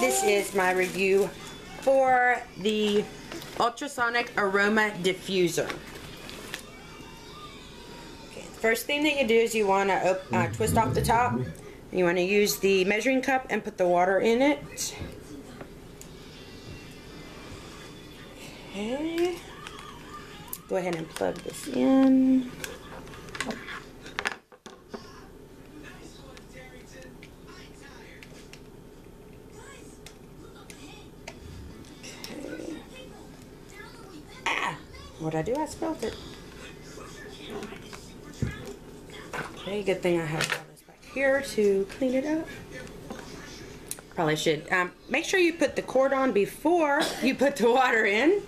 This is my review for the Ultrasonic Aroma Diffuser. Okay, the first thing that you do is you want to twist off the top. You want to use the measuring cup and put the water in it. Okay. Go ahead and plug this in. What'd I do? I spilled it. Okay, good thing I have all this back here to clean it up. Probably should. Make sure you put the cord on before you put the water in.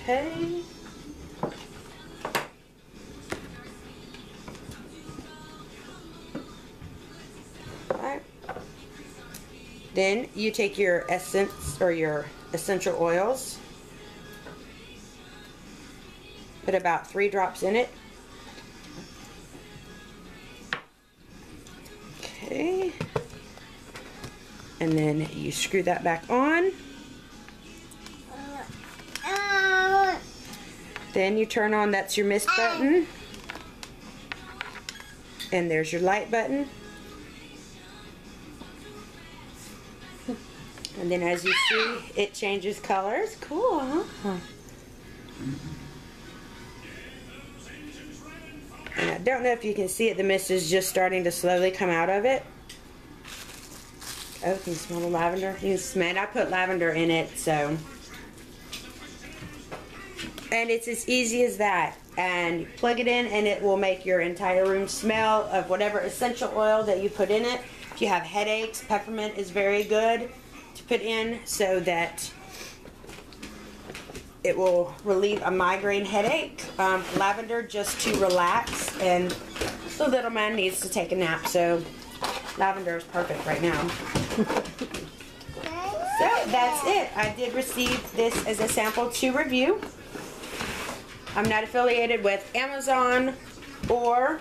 Okay. Alright. Then you take your essence or your essential oils. Put about 3 drops in it. Okay. And then you screw that back on. Then you turn on, that's your mist button. And there's your light button. And then as you see, it changes colors. Cool, huh? And I don't know if you can see it, the mist is just starting to slowly come out of it. Oh, can you smell the lavender? You can smell it. I put lavender in it, so. And it's as easy as that. And you plug it in and it will make your entire room smell of whatever essential oil that you put in it. If you have headaches, peppermint is very good to put in so that it will relieve a migraine headache. Lavender just to relax, and the little man needs to take a nap, so lavender is perfect right now. So that's it. I did receive this as a sample to review. I'm not affiliated with Amazon or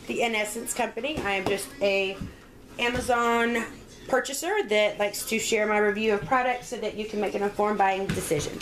the Essence company. I am just a Amazon purchaser that likes to share my review of products so that you can make an informed buying decision.